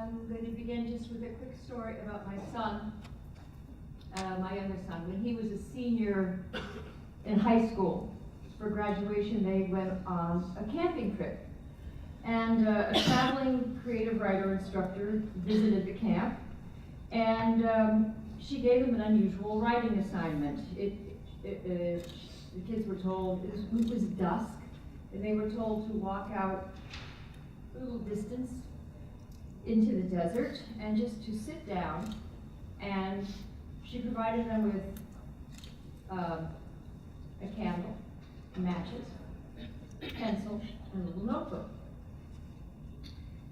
I'm going to begin just with a quick story about my son, my younger son. When he was a senior in high school, for graduation, they went on a camping trip. And a traveling creative writer instructor visited the camp, and she gave him an unusual writing assignment. The kids were told, it was dusk, and they were told to walk out a little distance into the desert and just to sit down, and she provided them with a candle, matches, pencil, and a little notebook.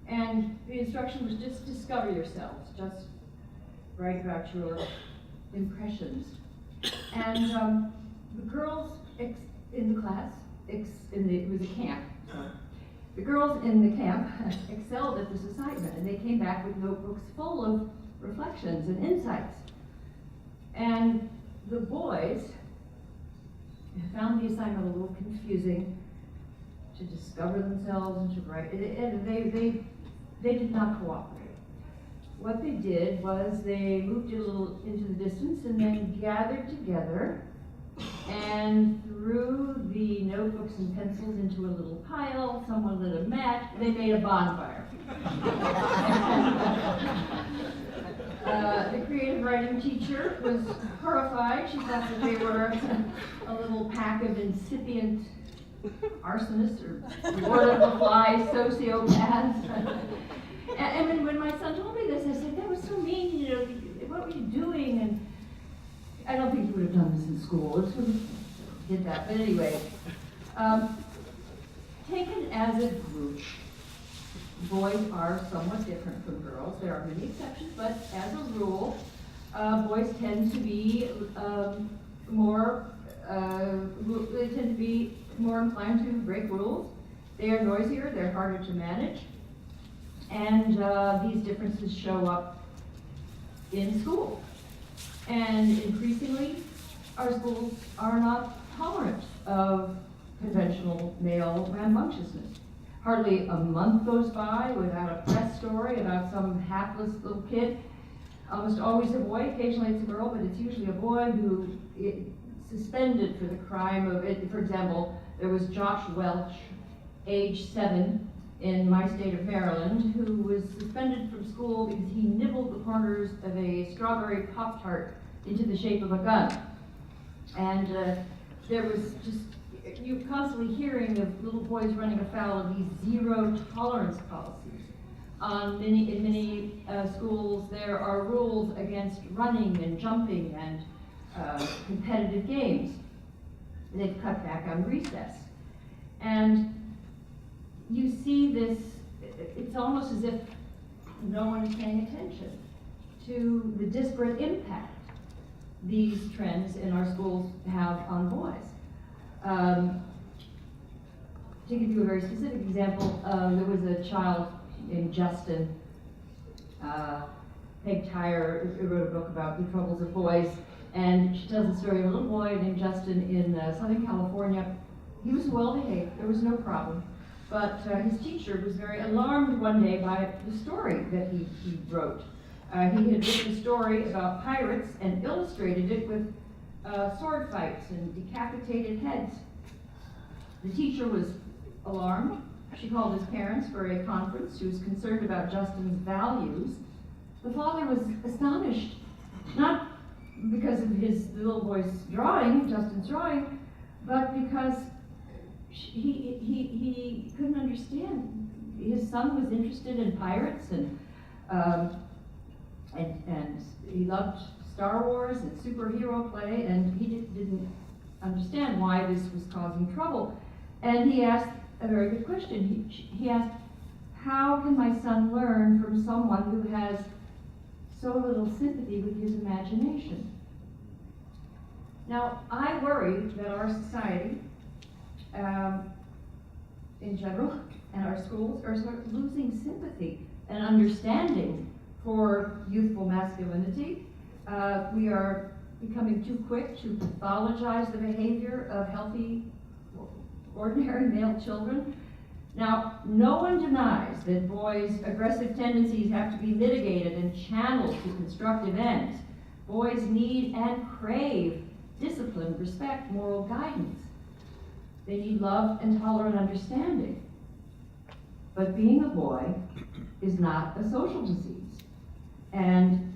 And the instruction was just discover yourselves, just write about your impressions. And the girls in the class, it was a camp, so the girls in the camp excelled at this assignment, and they came back with notebooks full of reflections and insights. And the boys found the assignment a little confusing, to discover themselves and to write. They did not cooperate. What they did was they moved a little into the distance and then gathered together and threw the notebooks and pencils into a little pile. Someone lit a match. They made a bonfire. The creative writing teacher was horrified. She thought that they were a little pack of incipient arsonists or Lord of the Flies sociopaths. And when my son told me this, I said, that was so mean, you know, what were you doing? And I don't think you would have done this in school. It sort of did that. But anyway, taken as a group, boys are somewhat different from girls. There are many exceptions, but as a rule, boys tend to be more inclined to break rules. They are noisier, they're harder to manage, and these differences show up in school. And increasingly, our schools are not tolerant of conventional male rambunctiousness. Hardly a month goes by without a press story about some hapless little kid. Almost always a boy, occasionally it's a girl, but it's usually a boy who is suspended for the crime of it. For example, there was Josh Welch, age 7, in my state of Maryland, who was suspended from school because he nibbled the corners of a strawberry Pop-Tart into the shape of a gun. And there was just, you're constantly hearing of little boys running afoul of these zero tolerance policies. In many schools, there are rules against running and jumping and competitive games. They've cut back on recess. And you see this, it's almost as if no one is paying attention to the disparate impact these trends in our schools have on boys. To give you a very specific example, there was a child named Justin. Peg Tyre wrote a book about the troubles of boys, and she tells the story of a little boy named Justin in Southern California. He was well behaved, there was no problem. But his teacher was very alarmed one day by the story that he wrote. He had written a story about pirates and illustrated it with sword fights and decapitated heads. The teacher was alarmed. She called his parents for a conference. She was concerned about Justin's values. The father was astonished, not because of the little boy's drawing, Justin's drawing, but because he couldn't understand. His son was interested in pirates and he loved Star Wars and superhero play, and he didn't understand why this was causing trouble. And he asked a very good question. He asked, how can my son learn from someone who has so little sympathy with his imagination? Now, I worry that our society, in general, and our schools are sort of losing sympathy and understanding for youthful masculinity. We are becoming too quick to pathologize the behavior of healthy, ordinary male children. Now, no one denies that boys' aggressive tendencies have to be mitigated and channeled to constructive ends. Boys need and crave discipline, respect, moral guidance. They need love and tolerant understanding. But being a boy is not a social disease. And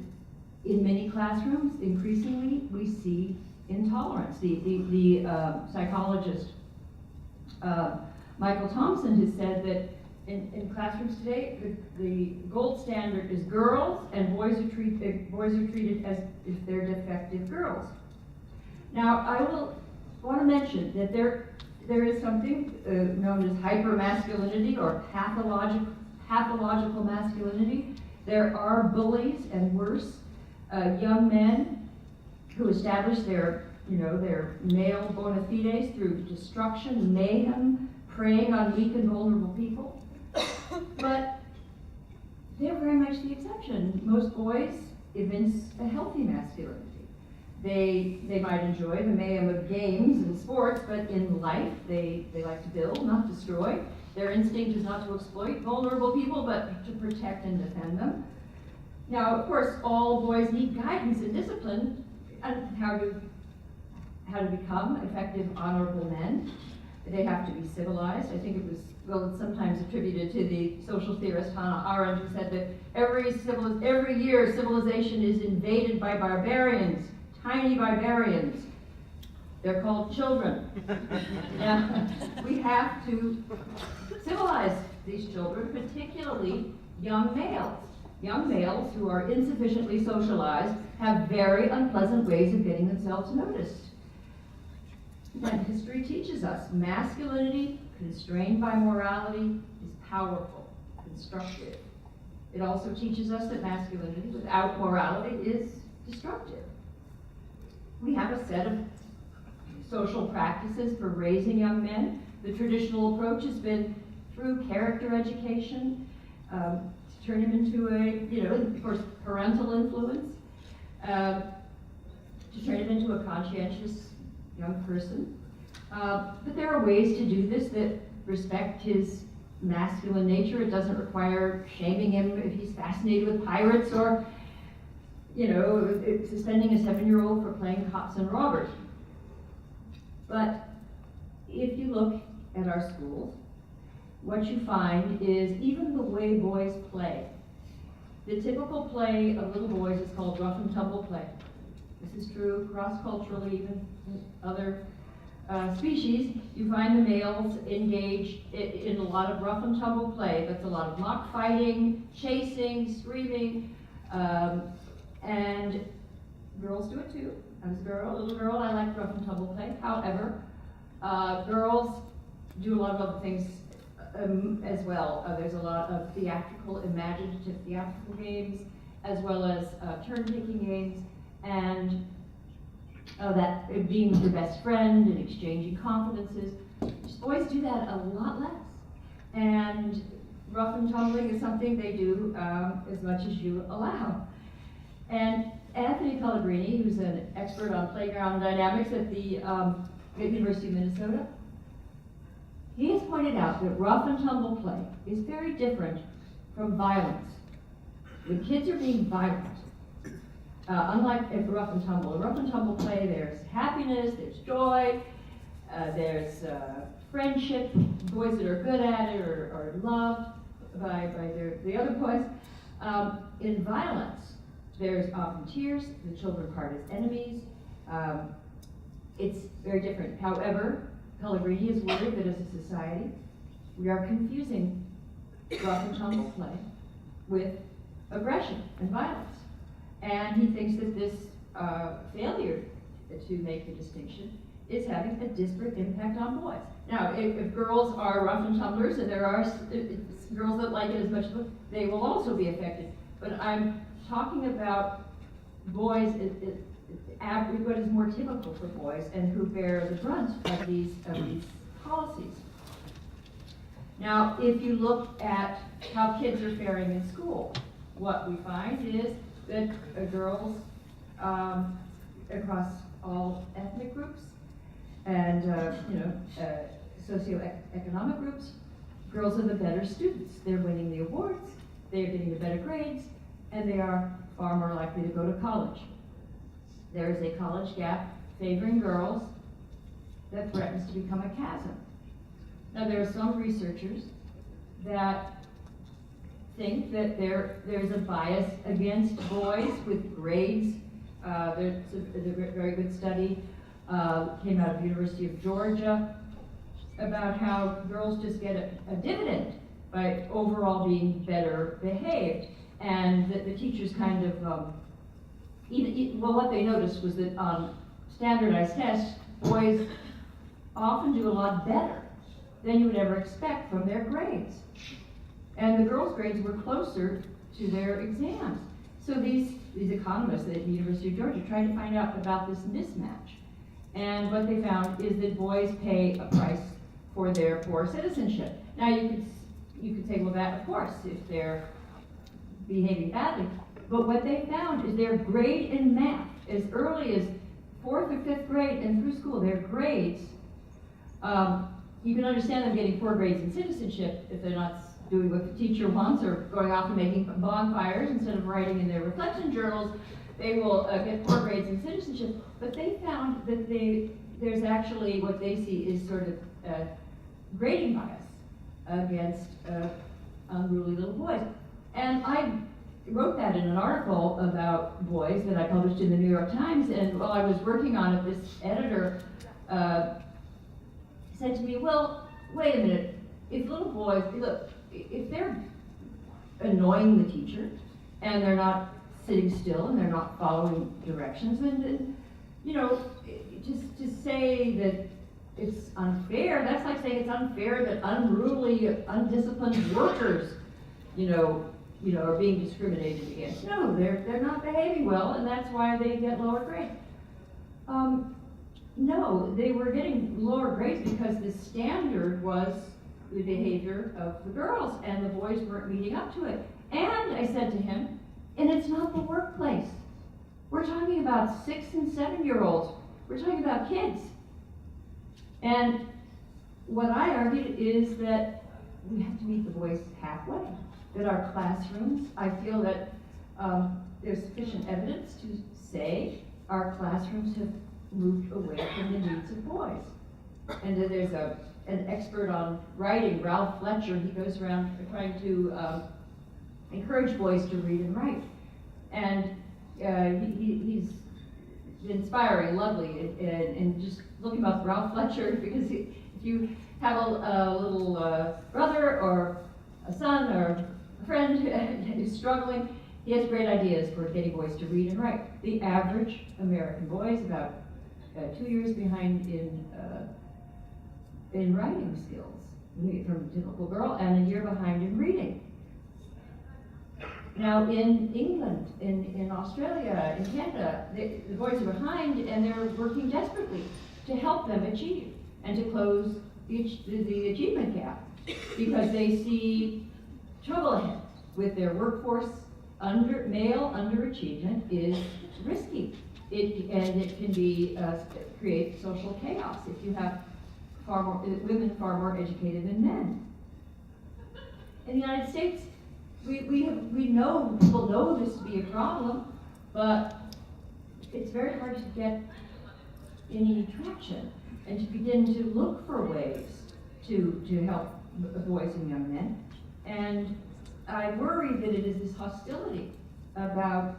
in many classrooms, increasingly, we see intolerance. The psychologist, Michael Thompson, has said that in classrooms today, the gold standard is girls, and boys are treated as if they're defective girls. Now, I will want to mention that there is something known as hypermasculinity or pathological masculinity. There are bullies and worse, young men who establish their male bona fides through destruction, mayhem, preying on weak and vulnerable people. But they're very much the exception. Most boys evince a healthy masculinity. They might enjoy the mayhem of games and sports, but in life they like to build, not destroy. Their instinct is not to exploit vulnerable people, but to protect and defend them. Now, of course, all boys need guidance and discipline on how to become effective, honorable men. They have to be civilized. I think it was, it's sometimes attributed to the social theorist Hannah Arendt, who said that every year civilization is invaded by barbarians, tiny barbarians. They're called children. We have to civilize these children, particularly young males. Young males who are insufficiently socialized have very unpleasant ways of getting themselves noticed. And history teaches us masculinity constrained by morality is powerful, constructive. It also teaches us that masculinity without morality is destructive. We have a set of social practices for raising young men. The traditional approach has been through character education, to turn him into of course, parental influence, to turn him into a conscientious young person. But there are ways to do this that respect his masculine nature. It doesn't require shaming him if he's fascinated with pirates or, suspending a 7-year-old for playing cops and robbers. But if you look at our schools, what you find is even the way boys play. The typical play of little boys is called rough and tumble play. This is true cross-culturally, even in other species. You find the males engaged in a lot of rough and tumble play. That's a lot of mock fighting, chasing, screaming, and girls do it too. I was a little girl, I like rough and tumble play. However, girls do a lot of other things as well. There's a lot of imaginative theatrical games, as well as turn-taking games, and that being with your best friend and exchanging confidences. Boys do that a lot less. And rough and tumbling is something they do as much as you allow. And Anthony Pellegrini, who's an expert on playground dynamics at the University of Minnesota, he has pointed out that rough and tumble play is very different from violence. When kids are being violent, unlike rough and tumble play, there's happiness, there's joy, there's friendship. Boys that are good at it are loved by the other boys. In violence, there's often tears, the children part as enemies. It's very different. However, Pellegrini is worried that as a society, we are confusing rough and tumble play with aggression and violence. And he thinks that this failure to make the distinction is having a disparate impact on boys. Now, if girls are rough and tumblers, and there are girls that like it as much as they will also be affected. But I'm talking about boys, what is more typical for boys and who bear the brunt of these policies. Now, if you look at how kids are faring in school, what we find is that girls across all ethnic groups and socioeconomic groups, girls are the better students. They're winning the awards, they're getting the better grades, and they are far more likely to go to college. There is a college gap favoring girls that threatens to become a chasm. Now, there are some researchers that think that there's a bias against boys with grades. There's a very good study came out of the University of Georgia about how girls just get a dividend by overall being better behaved, and that the teachers kind of, well, what they noticed was that on standardized tests, boys often do a lot better than you would ever expect from their grades. And the girls' grades were closer to their exams. So these economists at the University of Georgia tried to find out about this mismatch. And what they found is that boys pay a price for their poor citizenship. Now you could say, well, that, of course, if they're behaving badly. But what they found is their grade in math, as early as 4th or 5th grade and through school, their grades, you can understand them getting poor grades in citizenship if they're not doing what the teacher wants or going off and making bonfires instead of writing in their reflection journals. They will get poor grades in citizenship. But they found that there's actually what they see is sort of grading bias against unruly little boys. And I wrote that in an article about boys that I published in the New York Times, and while I was working on it, this editor said to me, well, wait a minute, if little boys, look, if they're annoying the teacher, and they're not sitting still, and they're not following directions, then, you know, just to say that it's unfair, that's like saying it's unfair that unruly, undisciplined workers, are being discriminated against. No, they're not behaving well, and that's why they get lower grades. No, they were getting lower grades because the standard was the behavior of the girls, and the boys weren't meeting up to it. And I said to him, and it's not the workplace. We're talking about 6 and 7-year-olds. We're talking about kids. And what I argued is that we have to meet the boys halfway. That our classrooms, I feel that there's sufficient evidence to say our classrooms have moved away from the needs of boys. And then there's an expert on writing, Ralph Fletcher. He goes around trying to encourage boys to read and write. And he's inspiring, lovely, and just looking up Ralph Fletcher, because if you have a little brother or a son or a friend who's struggling, he has great ideas for getting boys to read and write. The average American boy is about 2 years behind in writing skills from a typical girl, and a year behind in reading. Now in England, in Australia, in Canada, the boys are behind, and they're working desperately to help them achieve and to close the achievement gap, because they see trouble ahead with their workforce. Male underachievement is risky. It can be create social chaos if you have women far more educated than men. In the United States, we know, people know this to be a problem, but it's very hard to get any traction and to begin to look for ways to help boys and young men. And I worry that it is this hostility about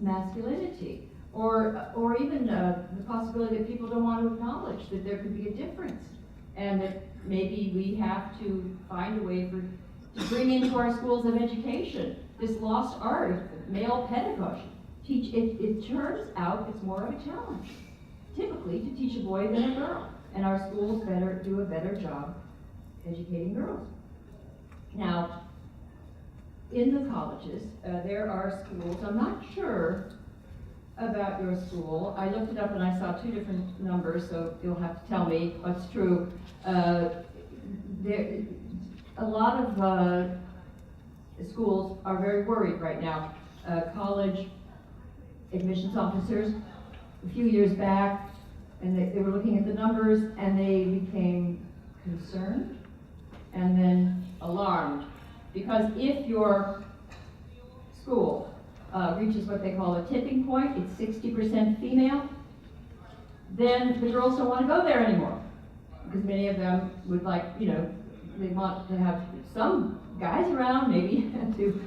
masculinity, or even the possibility that people don't want to acknowledge that there could be a difference, and that maybe we have to find a way to bring into our schools of education this lost art of male pedagogy. It turns out it's more of a challenge, typically, to teach a boy than a girl, and our schools do a better job educating girls. Now, in the colleges, there are schools. I'm not sure about your school. I looked it up and I saw 2 different numbers, so you'll have to tell me what's true. A lot of schools are very worried right now. College admissions officers, a few years back, and they were looking at the numbers, and they became concerned and then alarmed. Because if your school reaches what they call a tipping point, it's 60% female, then the girls don't want to go there anymore. Because many of them would like, you know, they want to have some guys around, maybe, to,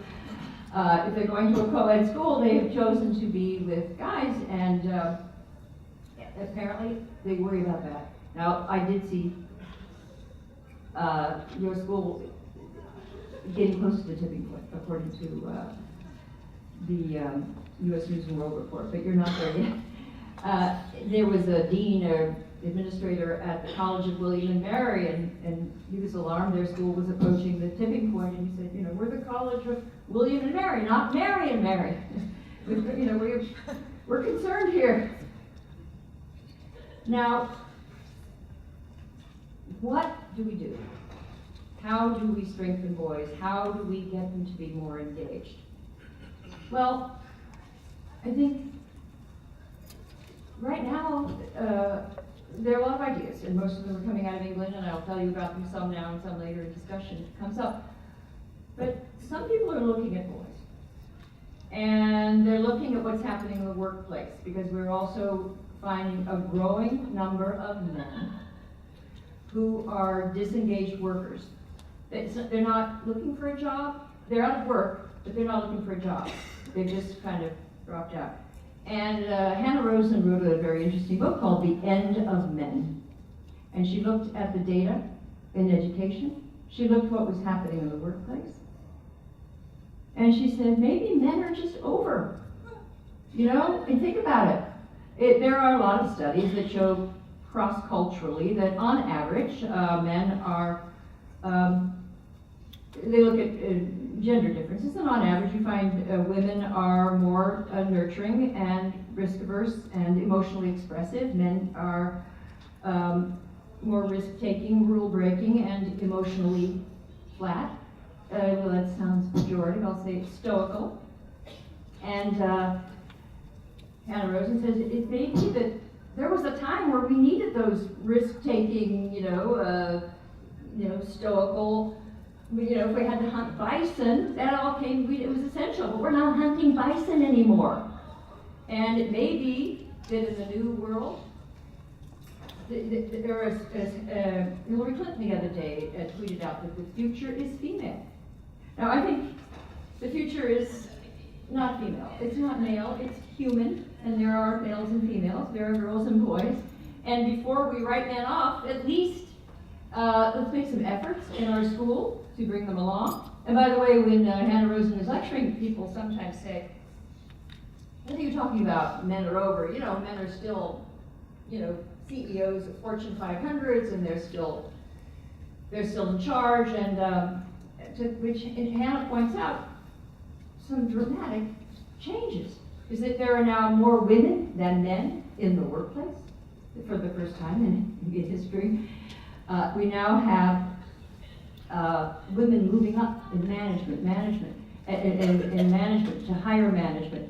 if they're going to a co-ed school, they have chosen to be with guys, and apparently they worry about that. Now, I did see your school getting close to the tipping point, according to the U.S. News and World Report, but you're not there yet. There was a dean or administrator at the College of William and Mary, and he was alarmed their school was approaching the tipping point, and he said, you know, we're the College of William and Mary, not Mary and Mary. You know, we're concerned here. Now, what do we do? How do we strengthen boys? How do we get them to be more engaged? Well, I think right now, there are a lot of ideas, and most of them are coming out of England, and I'll tell you about them some now and some later in discussion comes up. But some people are looking at boys, and they're looking at what's happening in the workplace, because we're also finding a growing number of men who are disengaged workers. They're not looking for a job, they're out of work, but they're not looking for a job. They've just kind of dropped out. And Hannah Rosen wrote a very interesting book called The End of Men. And she looked at the data in education. She looked at what was happening in the workplace. And she said, maybe men are just over. You know, and think about it. There are a lot of studies that show cross-culturally that on average, men are, they look at gender differences, and on average you find women are more nurturing and risk-averse and emotionally expressive. Men are more risk-taking, rule-breaking, and emotionally flat. Well, that sounds pejorative, I'll say stoical. And Hannah Rosen says it may be that there was a time where we needed those risk-taking, stoical. If we had to hunt bison, that all came, it was essential, but we're not hunting bison anymore. And it may be that in the new world, there was, Hillary Clinton the other day tweeted out that the future is female. Now I think the future is not female, it's not male, it's human, and there are males and females, there are girls and boys, and before we write men off, at least let's make some efforts in our school to bring them along. And by the way, when Hannah Rosen is lecturing, people sometimes say, what are you talking about? Men are over. You know, men are still, CEOs of Fortune 500s, and they're still in charge. And to which Hannah points out some dramatic changes. Is that there are now more women than men in the workplace for the first time in history. We now have women moving up in management to higher management,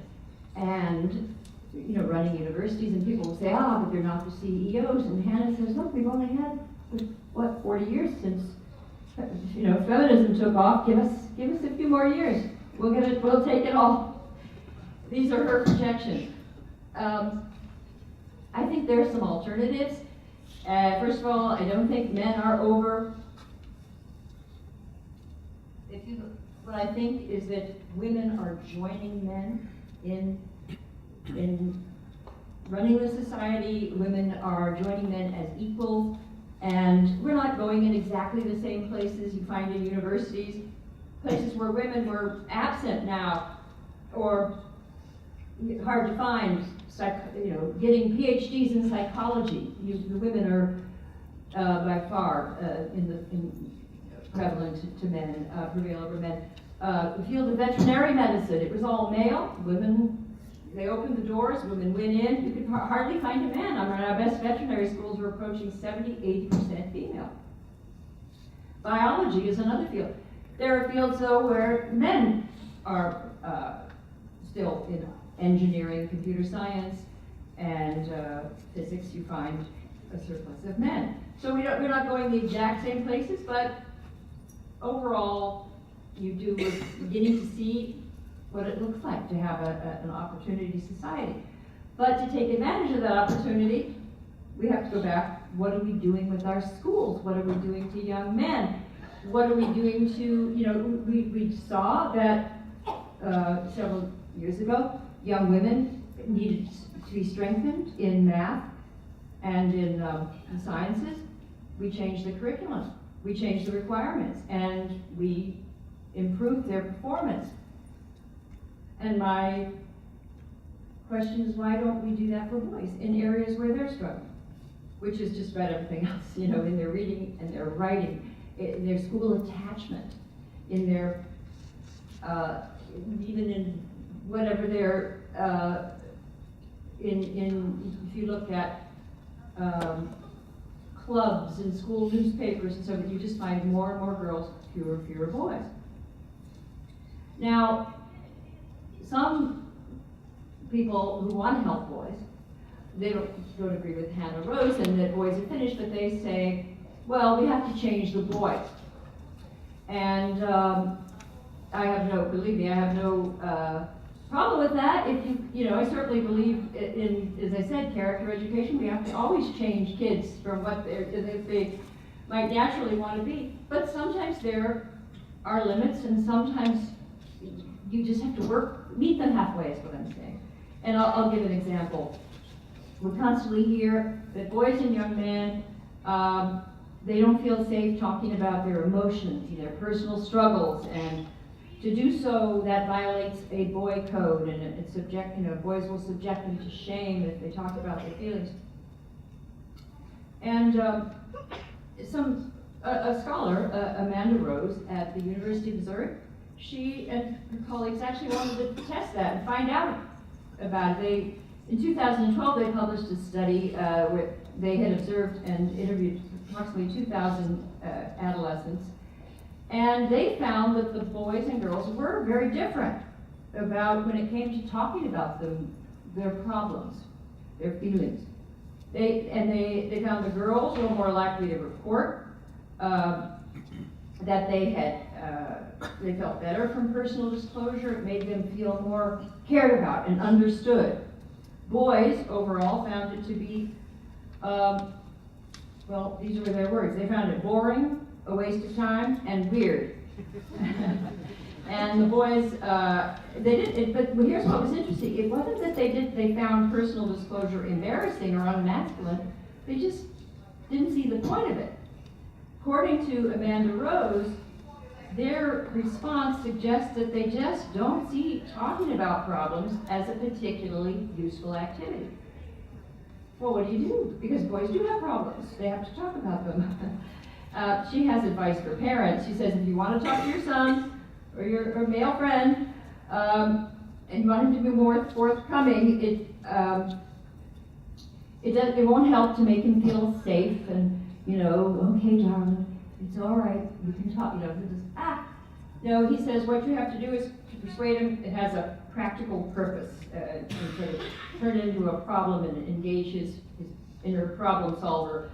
and running universities. And people will say, but they're not the CEOs. And Hannah says, look, we've only had 40 years since feminism took off. Give us a few more years. We'll get it. We'll take it all. These are her projections. I think there are some alternatives. First of all, I don't think men are over. What I think is that women are joining men in running the society. Women are joining men as equals, and we're not going in exactly the same places you find in universities, places where women were absent now, or hard to find. Getting PhDs in psychology. The women are by far prevalent to men, prevail over men. The field of veterinary medicine, it was all male. Women, they opened the doors, women went in. You could hardly find a man. Our best veterinary schools were approaching 70-80% female. Biology is another field. There are fields, though, where men are still in engineering, computer science, and physics. You find a surplus of men. So we're not going the exact same places, but overall, you do with beginning to see what it looks like to have an opportunity society. But to take advantage of that opportunity, we have to go back. What are we doing with our schools? What are we doing to young men? What are we doing to, we saw that several years ago, young women needed to be strengthened in math and in the sciences. We changed the curriculum. We changed the requirements, and we improved their performance. And my question is, why don't we do that for boys in areas where they're struggling? Which is just about everything else, in their reading and their writing, in their school attachment, in their, even in whatever their, if you look at clubs and school newspapers and so on, you just find more and more girls, fewer and fewer boys. Now, some people who want to help boys, they don't agree with Hannah Rose and that boys are finished, but they say, well, we have to change the boys. And believe me, I have no problem with that. If I certainly believe in, as I said, character education. We have to always change kids from what they might naturally want to be. But sometimes there are limits, and sometimes you just have to meet them halfway, is what I'm saying. And I'll give an example. We constantly hear that boys and young men, they don't feel safe talking about their emotions, their personal struggles, and to do so, that violates a boy code, and boys will subject them to shame if they talk about their feelings. And a scholar, Amanda Rose at the University of Missouri, she and her colleagues actually wanted to test that and find out about it. In 2012, they published a study where they had observed and interviewed approximately 2,000 adolescents, and they found that the boys and girls were very different about when it came to talking about their problems, their feelings. They found the girls were more likely to report that they felt better from personal disclosure. It made them feel more cared about and understood. Boys overall found it to be, these were their words. They found it boring, a waste of time, and weird. And the boys, but here's what was interesting. It wasn't that they found personal disclosure embarrassing or unmasculine. They just didn't see the point of it. According to Amanda Rose, their response suggests that they just don't see talking about problems as a particularly useful activity. Well, what do you do? Because boys do have problems. They have to talk about them. She has advice for parents. She says, if you want to talk to your son or your male friend, and you want him to be more forthcoming, it won't help to make him feel safe and, okay, darling, it's all right, you can talk, No, he says what you have to do is to persuade him it has a practical purpose, to turn it into a problem and engage his inner problem solver.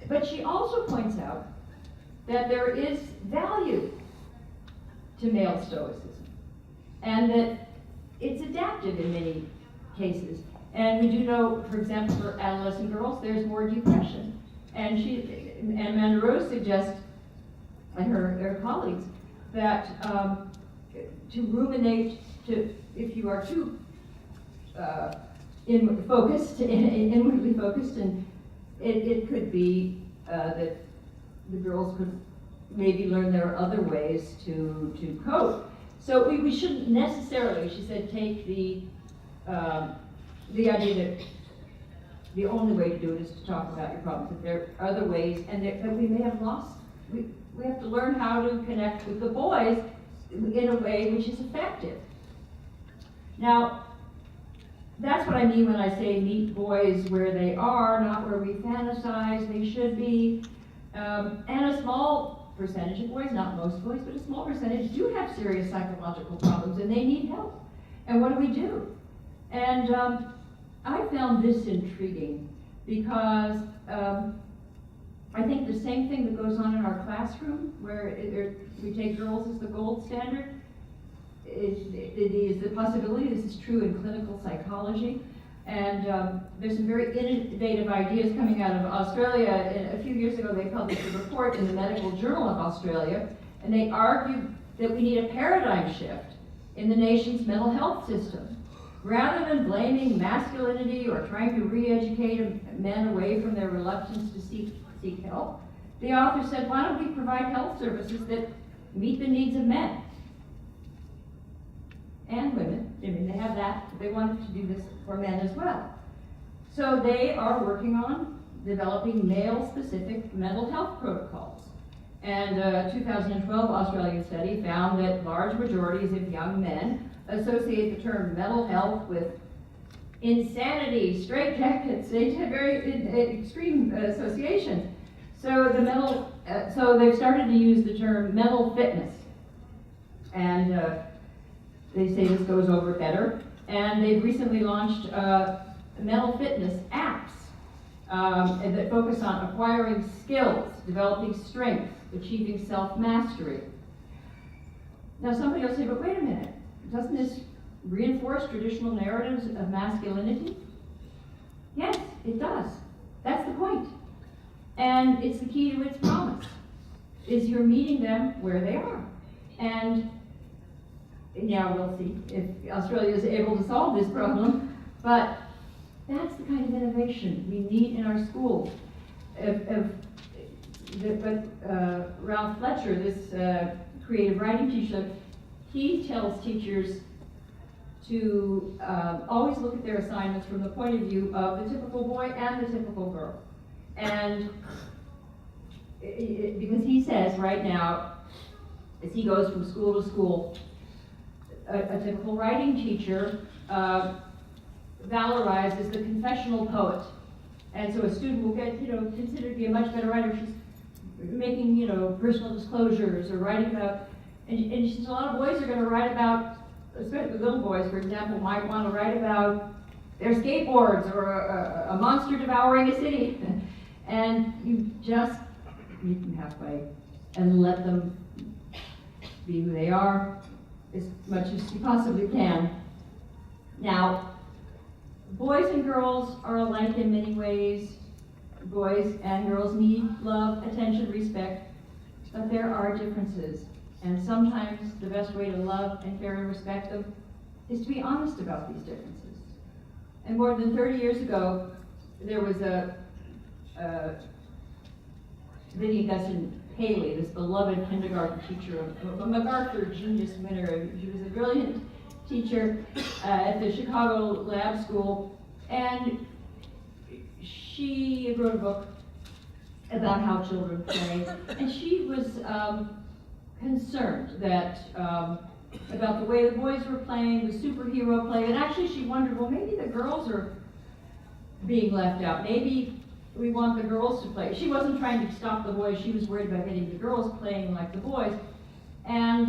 But she also points out that there is value to male stoicism, and that it's adaptive in many cases. And we do know, for example, for adolescent girls, there's more depression. And Amanda Rose suggests, and her colleagues, that to ruminate, if you are too inwardly focused, and it could be that the girls could maybe learn there are other ways to cope. So we shouldn't necessarily, she said, take the idea that the only way to do it is to talk about your problems. That there are other ways, and that we may have lost. We have to learn how to connect with the boys in a way which is effective. Now, that's what I mean when I say meet boys where they are, not where we fantasize they should be. And a small percentage of boys, not most boys, but a small percentage do have serious psychological problems and they need help. And what do? And I found this intriguing because I think the same thing that goes on in our classroom, where we take girls as the gold standard, is the possibility. This is true in clinical psychology. And there's some very innovative ideas coming out of Australia. A few years ago, they published a report in the Medical Journal of Australia, and they argued that we need a paradigm shift in the nation's mental health system. Rather than blaming masculinity or trying to re-educate men away from their reluctance to seek help, the author said, why don't we provide health services that meet the needs of men and women? I mean, they have that, but they wanted to do this for men as well. So they are working on developing male-specific mental health protocols. And a 2012 Australian study found that large majorities of young men associate the term mental health with insanity, straitjackets. They have very extreme associations. So so they've started to use the term mental fitness, and they say this goes over better. And they've recently launched mental fitness apps that focus on acquiring skills, developing strength, achieving self-mastery. Now somebody will say, but wait a minute, doesn't this reinforce traditional narratives of masculinity? Yes, it does. That's the point. And it's the key to its promise, is you're meeting them where they are. And now we'll see if Australia is able to solve this problem, but that's the kind of innovation we need in our schools. Ralph Fletcher, this creative writing teacher, he tells teachers to always look at their assignments from the point of view of the typical boy and the typical girl. And because he says right now, as he goes from school to school, a typical writing teacher valorizes the confessional poet. And so a student will get, considered to be a much better writer. She's making, personal disclosures or writing about, and she says a lot of boys are going to write about, especially little boys, for example, might want to write about their skateboards or a monster devouring a city. And you just meet them halfway and let them be who they are as much as you possibly can. Now, boys and girls are alike in many ways. Boys and girls need love, attention, respect, but there are differences. And sometimes the best way to love and care and respect them is to be honest about these differences. And more than 30 years ago, there was Lydia Guston Haley, this beloved kindergarten teacher, a MacArthur Genius winner. She was a brilliant teacher at the Chicago Lab School, and she wrote a book about how children play, and she was concerned that about the way the boys were playing, the superhero play, and actually she wondered, well, maybe the girls are being left out. Maybe we want the girls to play. She wasn't trying to stop the boys. She was worried about getting the girls playing like the boys. And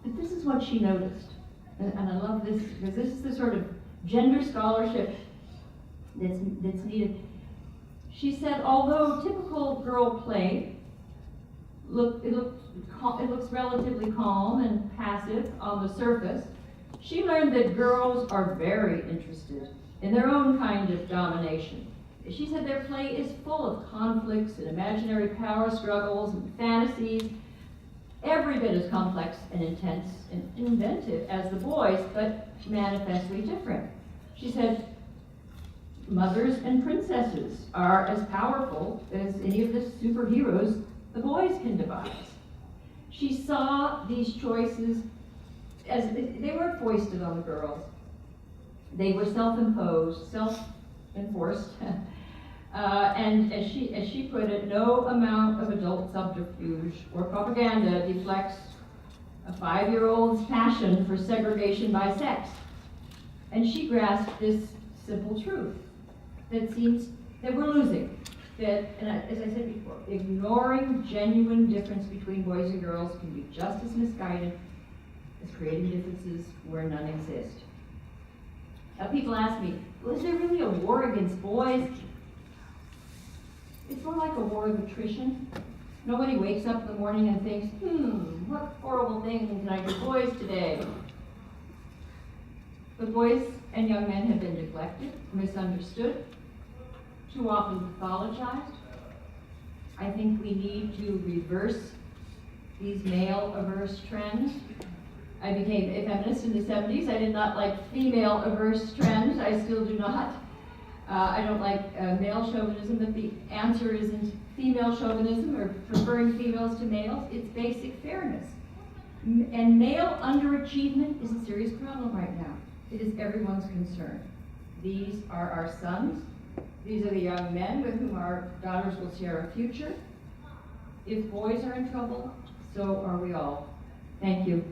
but this is what she noticed. And I love this, because this is the sort of gender scholarship that's needed. She said, although typical girl play it looks relatively calm and passive on the surface, she learned that girls are very interested in their own kind of domination. She said their play is full of conflicts and imaginary power struggles and fantasies, every bit as complex and intense and inventive as the boys, but manifestly different. She said, mothers and princesses are as powerful as any of the superheroes the boys can devise. She saw these choices as they weren't foisted on the girls. They were self-imposed, self-enforced, and as she put it, no amount of adult subterfuge or propaganda deflects a 5-year-old's passion for segregation by sex. And she grasped this simple truth that we're losing. That, and as I said before, ignoring genuine difference between boys and girls can be just as misguided as creating differences where none exist. Now people ask me, well, is there really a war against boys? It's more like a war of attrition. Nobody wakes up in the morning and thinks, what horrible thing did I do boys today? But boys and young men have been neglected, misunderstood, too often pathologized. I think we need to reverse these male-averse trends. I became a feminist in the 70s. I did not like female-averse trends. I still do not. I don't like male chauvinism, but the answer isn't female chauvinism or preferring females to males. It's basic fairness. And male underachievement is a serious problem right now. It is everyone's concern. These are our sons. These are the young men with whom our daughters will share a future. If boys are in trouble, so are we all. Thank you.